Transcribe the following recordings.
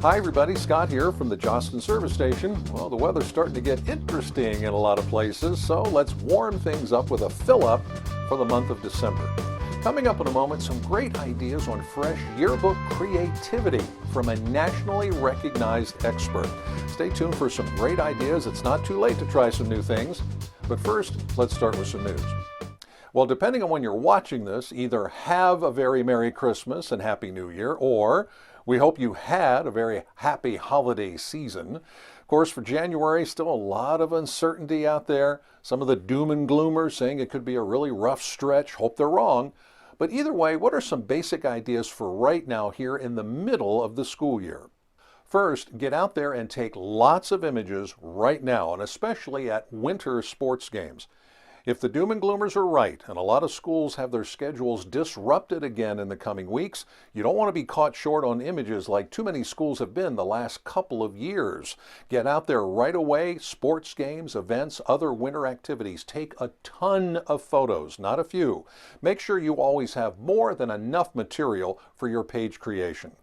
Hi everybody, Scott here from the Jostens service station. Well, the weather's starting to get interesting in a lot of places, so let's warm things up with a fill-up for the month of December. Coming up in a moment, some great ideas on fresh yearbook creativity from a nationally recognized expert. Stay tuned for some great ideas. It's not too late to try some new things. But first, let's start with some news. Well, depending on when you're watching this, either have a very Merry Christmas and Happy New Year, or we hope you had a very happy holiday season. Of course, for January, still a lot of uncertainty out there. Some of the doom and gloomers saying it could be a really rough stretch. Hope they're wrong. But either way, what are some basic ideas for right now here in the middle of the school year? First, get out there and take lots of images right now, and especially at winter sports games. If the doom and gloomers are right, and a lot of schools have their schedules disrupted again in the coming weeks, you don't want to be caught short on images like too many schools have been the last couple of years. Get out there right away, sports games, events, other winter activities. Take a ton of photos, not a few. Make sure you always have more than enough material for your page creation.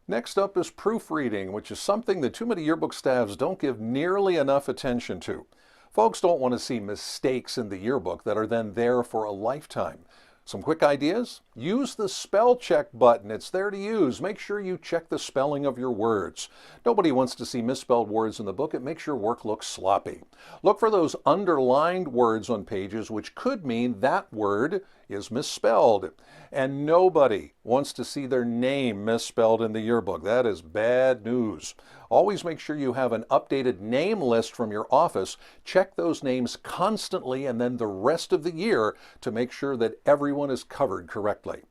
Next up is proofreading, which is something that too many yearbook staffs don't give nearly enough attention to. Folks don't want to see mistakes in the yearbook that are then there for a lifetime. Some quick ideas? Use the spell check button. It's there to use. Make sure you check the spelling of your words. Nobody wants to see misspelled words in the book. It makes your work look sloppy. Look for those underlined words on pages, which could mean that word is misspelled. And nobody wants to see their name misspelled in the yearbook. That is bad news. Always make sure you have an updated name list from your office. Check those names constantly and then the rest of the year to make sure that everyone is covered correctly.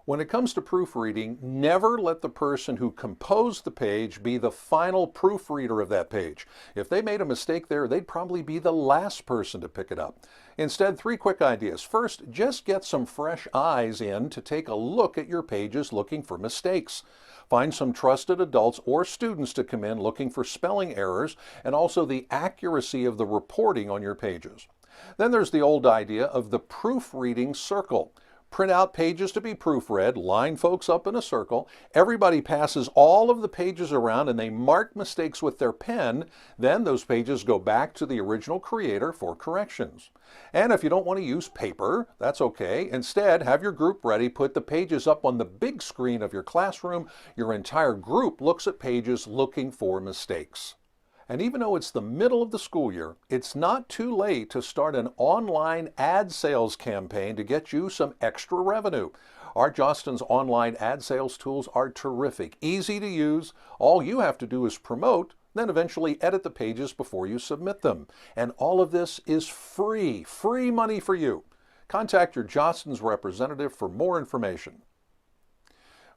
When it comes to proofreading, never let the person who composed the page be the final proofreader of that page. If they made a mistake there, they'd probably be the last person to pick it up. Instead, 3 quick ideas. First, just get some fresh eyes in to take a look at your pages looking for mistakes. Find some trusted adults or students to come in looking for spelling errors and also the accuracy of the reporting on your pages. Then there's the old idea of the proofreading circle. Print out pages to be proofread, line folks up in a circle. Everybody passes all of the pages around and they mark mistakes with their pen. Then those pages go back to the original creator for corrections. And if you don't want to use paper, that's okay. Instead, have your group ready. Put the pages up on the big screen of your classroom. Your entire group looks at pages looking for mistakes. And even though it's the middle of the school year, it's not too late to start an online ad sales campaign to get you some extra revenue. Our Jostens online ad sales tools are terrific, easy to use. All you have to do is promote, then eventually edit the pages before you submit them. And all of this is free money for you. Contact your Jostens representative for more information.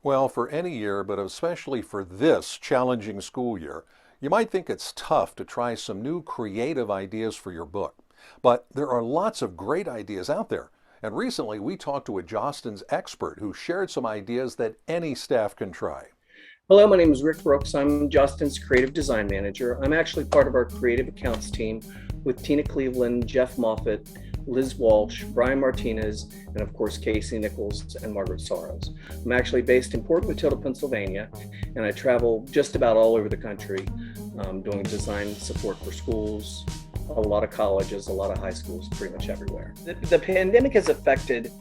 Well, for any year, but especially for this challenging school year, you might think it's tough to try some new creative ideas for your book, but there are lots of great ideas out there. And recently we talked to a Jostens expert who shared some ideas that any staff can try. Hello, my name is Rick Brooks. I'm Jostens Creative Design Manager. I'm actually part of our creative accounts team with Tina Cleveland, Jeff Moffitt, Liz Walsh, Brian Martinez, and of course Casey Nichols and Margaret Soros. I'm actually based in Port Matilda, Pennsylvania, and I travel just about all over the country doing design support for schools, a lot of colleges, a lot of high schools, pretty much everywhere. The pandemic has affected,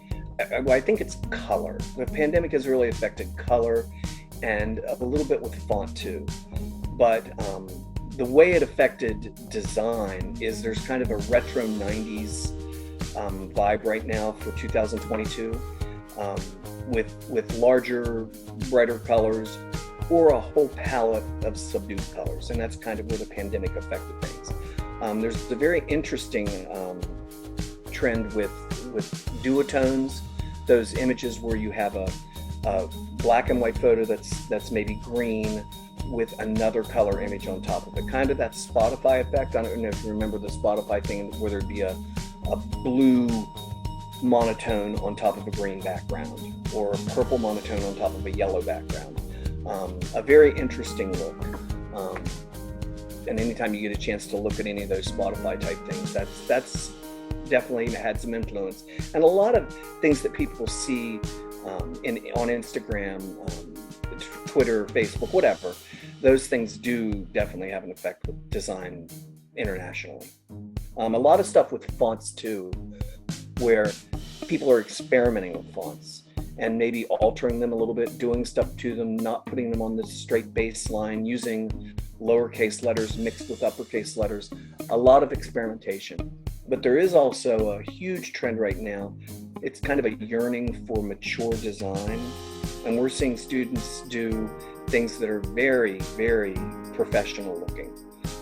well, I think it's color. The pandemic has really affected color and a little bit with font too. But the way it affected design is there's kind of a retro 90s vibe right now for 2022 with larger, brighter colors or a whole palette of subdued colors. And that's kind of where the pandemic affected things. There's a very interesting trend with duotones, those images where you have a black and white photo that's maybe green with another color image on top of it. Kind of that Spotify effect. I don't know if you remember the Spotify thing where there'd be a blue monotone on top of a green background or a purple monotone on top of a yellow background. A very interesting look. And anytime you get a chance to look at any of those Spotify type things, that's definitely had some influence. And a lot of things that people see on Instagram, Twitter, Facebook, whatever, those things do definitely have an effect with design internationally. A lot of stuff with fonts too, where people are experimenting with fonts and maybe altering them a little bit, doing stuff to them, not putting them on the straight baseline, using lowercase letters mixed with uppercase letters, a lot of experimentation. But there is also a huge trend right now. It's kind of a yearning for mature design. And we're seeing students do things that are very, very professional looking.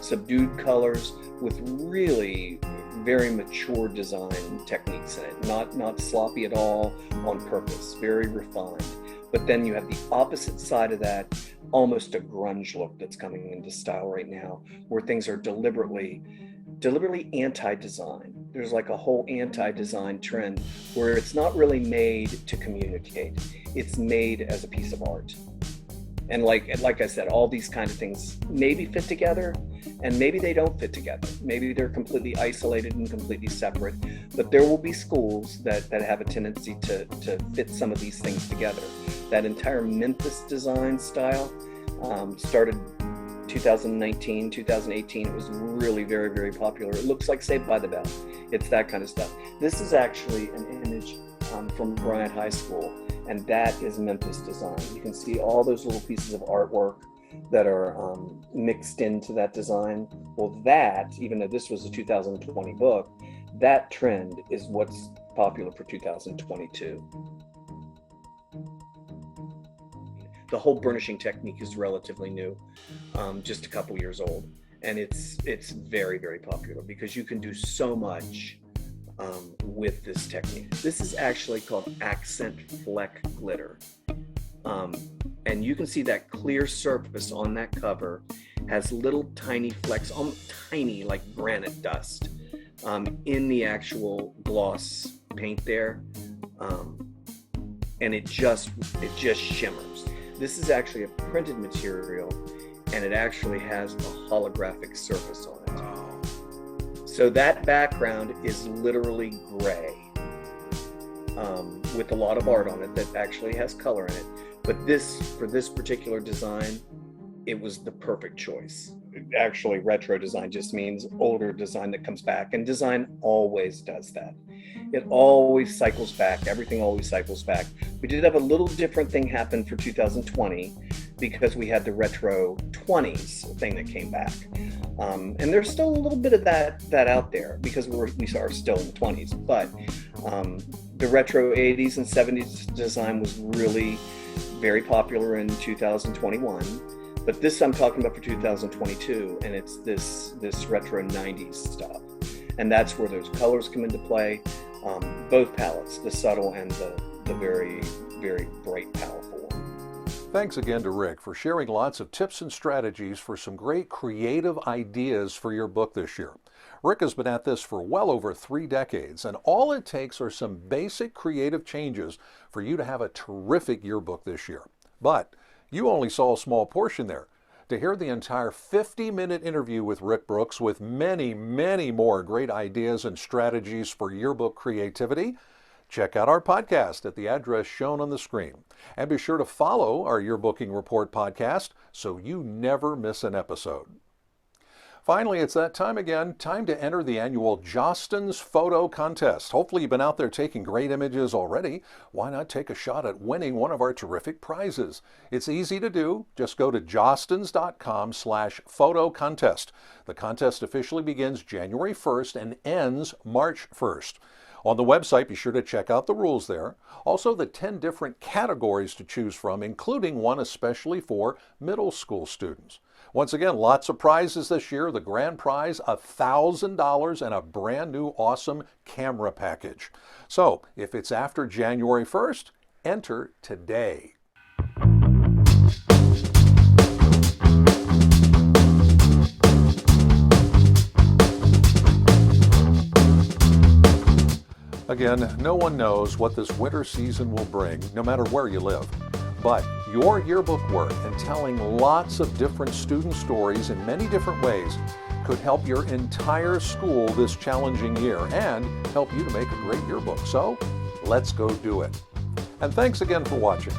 Subdued colors with really very mature design techniques in it, not sloppy at all on purpose, very refined. But then you have the opposite side of that, almost a grunge look that's coming into style right now, where things are deliberately anti-design. There's like a whole anti-design trend where it's not really made to communicate. It's made as a piece of art. And like I said, all these kind of things maybe fit together, and maybe they don't fit together. Maybe they're completely isolated and completely separate. But there will be schools that have a tendency to fit some of these things together. That entire Memphis design style started 2019, 2018. It was really very, very popular. It looks like Saved by the Bell. It's that kind of stuff. This is actually an image from Bryant High School, and that is Memphis design. You can see all those little pieces of artwork that are mixed into that design. Well, that, even though this was a 2020 book, that trend is what's popular for 2022. The whole burnishing technique is relatively new, just a couple years old, and it's very, very popular because you can do so much with this technique. This is actually called accent fleck glitter, and you can see that clear surface on that cover has little tiny flecks, almost tiny like granite dust, in the actual gloss paint there, and it just shimmers. This is actually a printed material, and it actually has a holographic surface on it. So that background is literally gray, with a lot of art on it that actually has color in it. But for this particular design, it was the perfect choice. Actually, retro design just means older design that comes back, and design always does that. It always cycles back. Everything always cycles back. We did have a little different thing happen for 2020 because we had the retro 20s thing that came back. And there's still a little bit of that out there because we are still in the 20s. But the retro 80s and 70s design was really very popular in 2021. But this I'm talking about for 2022, and it's this retro 90s stuff. And that's where those colors come into play, both palettes, the subtle and the very, very bright, powerful one. Thanks again to Rick for sharing lots of tips and strategies for some great creative ideas for your book this year. Rick has been at this for well over 3 decades, and all it takes are some basic creative changes for you to have a terrific yearbook this year. But you only saw a small portion there. To hear the entire 50-minute interview with Rick Brooks with many, many more great ideas and strategies for yearbook creativity, check out our podcast at the address shown on the screen. And be sure to follow our Yearbooking Report podcast so you never miss an episode. Finally, it's that time again, time to enter the annual Jostens photo contest. Hopefully you've been out there taking great images already. Why not take a shot at winning one of our terrific prizes? It's easy to do. Just go to jostens.com/photo contest. The contest officially begins January 1st and ends March 1st. On the website, be sure to check out the rules there. Also, the 10 different categories to choose from, including one especially for middle school students. Once again, lots of prizes this year. The grand prize, $1,000 and a brand new awesome camera package. So, if it's after January 1st, enter today. Again, no one knows what this winter season will bring, no matter where you live. But your yearbook work and telling lots of different student stories in many different ways could help your entire school this challenging year and help you to make a great yearbook. So let's go do it. And thanks again for watching.